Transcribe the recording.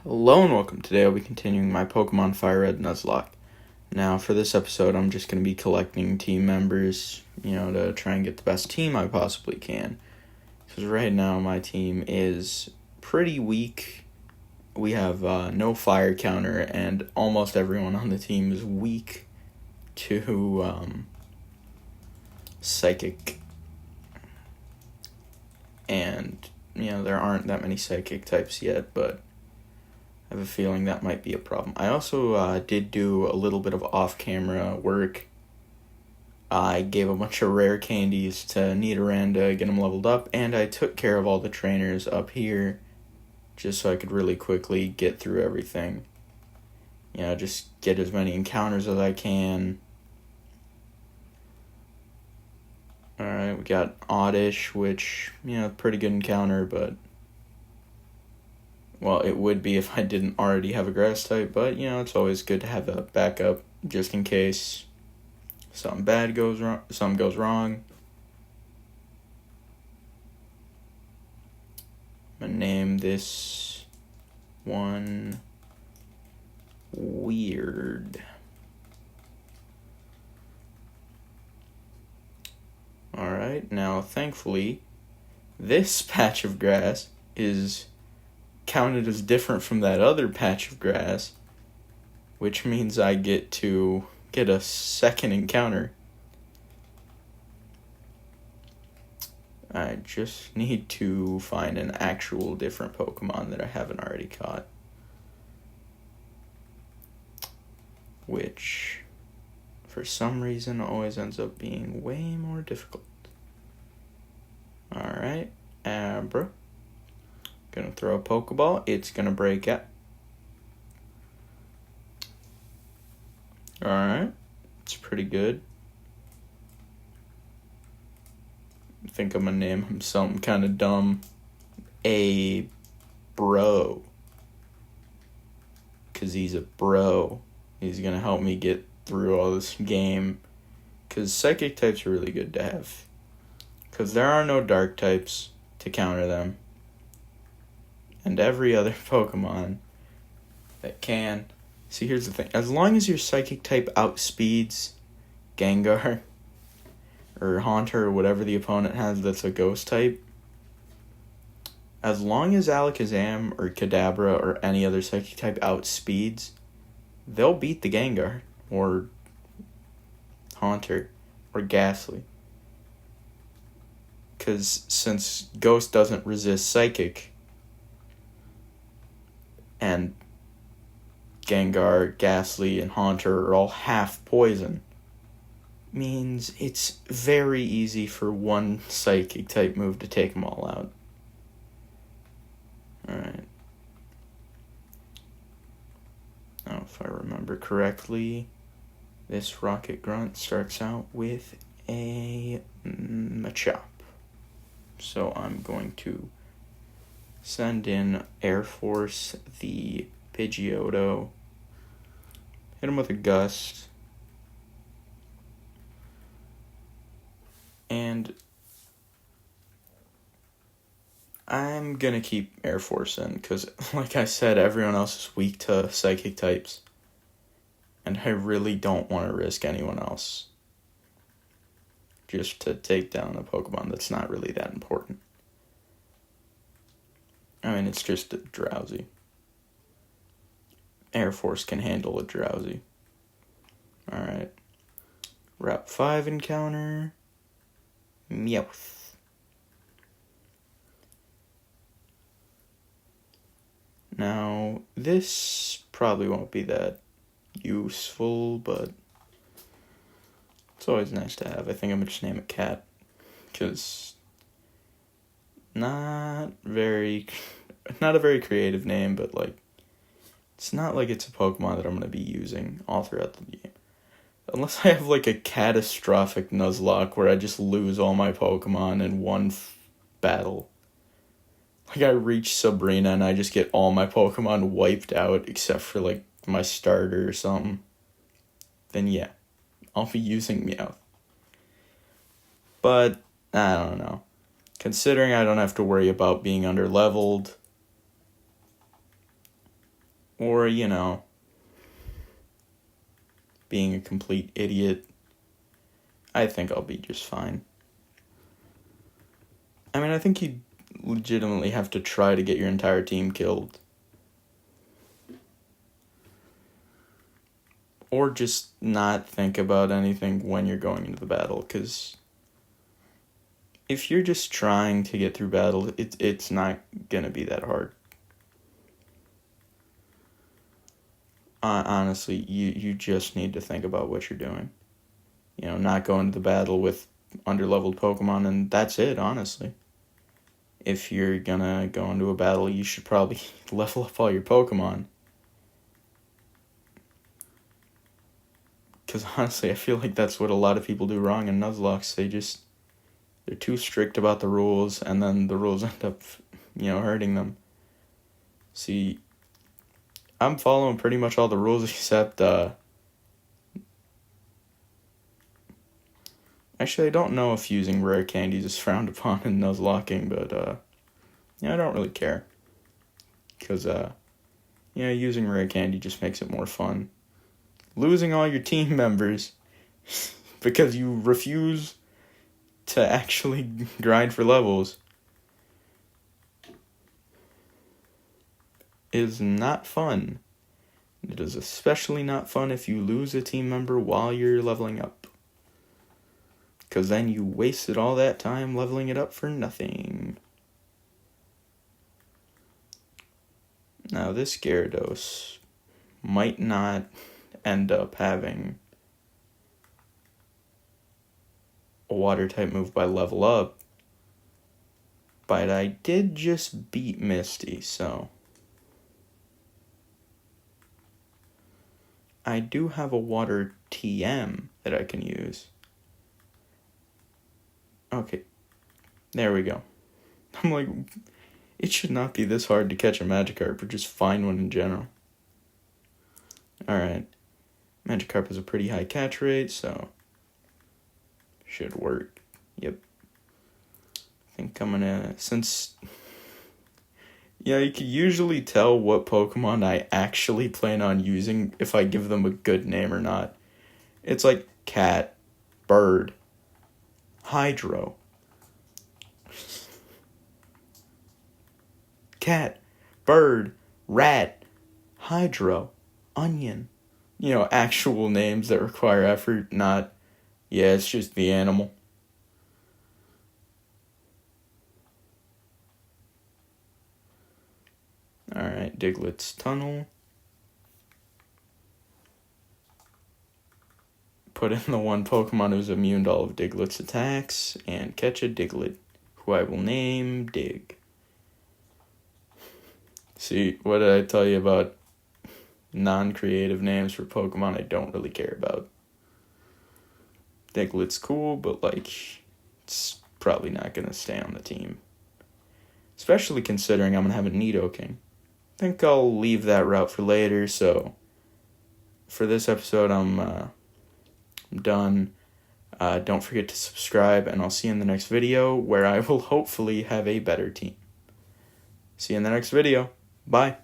Hello and welcome. Today I'll be continuing my Pokemon FireRed Nuzlocke. Now for this episode I'm just going to be collecting team members, to try and get the best team I possibly can. Because right now my team is pretty weak. We have no fire counter and almost everyone on the team is weak to psychic. And, there aren't that many psychic types yet, but I have a feeling that might be a problem. I also did do a little bit of off-camera work. I gave a bunch of rare candies to Nidoran to get them leveled up, and I took care of all the trainers up here just so I could really quickly get through everything. Just get as many encounters as I can. Alright, we got Oddish, which, pretty good encounter, but well, it would be if I didn't already have a grass type, but, it's always good to have a backup just in case something goes wrong. I'm going to name this one Weird. Alright, now thankfully, this patch of grass is counted as different from that other patch of grass, which means I get to get a second encounter. I just need to find an actual different Pokemon that I haven't already caught, which for some reason always ends up being way more difficult. Alright, Abra. Gonna throw a Pokeball. It's gonna break out. Alright. It's pretty good. I think I'm gonna name him something kind of dumb. A bro. Because he's a bro. He's gonna help me get through all this game. Because psychic types are really good to have. Because there are no dark types to counter them. And every other Pokemon that can. See, here's the thing. As long as your Psychic type outspeeds Gengar or Haunter or whatever the opponent has that's a Ghost type, as long as Alakazam or Kadabra or any other Psychic type outspeeds, they'll beat the Gengar or Haunter or Ghastly. Because since Ghost doesn't resist Psychic, and Gengar, Ghastly, and Haunter are all half poison, means it's very easy for one Psychic type move to take them all out. Alright. Now, if I remember correctly, this Rocket Grunt starts out with a Machop. So I'm going to send in Air Force the Pidgeotto. Hit him with a Gust. And I'm gonna keep Air Force in, because, like I said, everyone else is weak to Psychic types. And I really don't want to risk anyone else just to take down a Pokemon that's not really that important. I mean, it's just a Drowsy. Air Force can handle a Drowsy. Alright. Route 5 encounter. Meowth. Now, this probably won't be that useful, but it's always nice to have. I think I'm going to just name it Cat, because not a very creative name, but, it's not like it's a Pokemon that I'm going to be using all throughout the game. Unless I have, a catastrophic Nuzlocke where I just lose all my Pokemon in one battle. I reach Sabrina and I just get all my Pokemon wiped out except for, my starter or something. Then, yeah, I'll be using Meowth. But, I don't know. Considering I don't have to worry about being under-leveled, or, being a complete idiot, I think I'll be just fine. I mean, I think you legitimately have to try to get your entire team killed. Or just not think about anything when you're going into the battle, because if you're just trying to get through battle, it's not going to be that hard. Honestly, you just need to think about what you're doing. Not go into the battle with underleveled Pokemon, and that's it, honestly. If you're gonna go into a battle, you should probably level up all your Pokemon. Because honestly, I feel like that's what a lot of people do wrong in Nuzlocke. They're too strict about the rules, and then the rules end up, hurting them. See, I'm following pretty much all the rules except, actually, I don't know if using rare candies is frowned upon in Nuzlocking, but, I don't really care. Because, using rare candy just makes it more fun. Losing all your team members because you refuse to actually grind for levels is not fun. It is especially not fun if you lose a team member while you're leveling up. Because then you wasted all that time leveling it up for nothing. Now this Gyarados might not end up having a water type move by level up, but I did just beat Misty, so I do have a water TM that I can use. Okay, there we go. I'm like, it should not be this hard to catch a Magikarp or just find one in general. Alright. Magikarp has a pretty high catch rate, so should work. Yep. I think I'm gonna, since, you can usually tell what Pokemon I actually plan on using if I give them a good name or not. It's like Cat, Bird, Hydro. Cat, Bird, Rat, Hydro, Onion. Actual names that require effort, not, it's just the animal. Alright, Diglett's Tunnel. Put in the one Pokemon who's immune to all of Diglett's attacks, and catch a Diglett, who I will name Dig. See, what did I tell you about non-creative names for Pokemon I don't really care about? Diglett's cool, but, it's probably not going to stay on the team. Especially considering I'm going to have a Nidoking. I think I'll leave that route for later, so for this episode, I'm done. Don't forget to subscribe, and I'll see you in the next video, where I will hopefully have a better team. See you in the next video. Bye.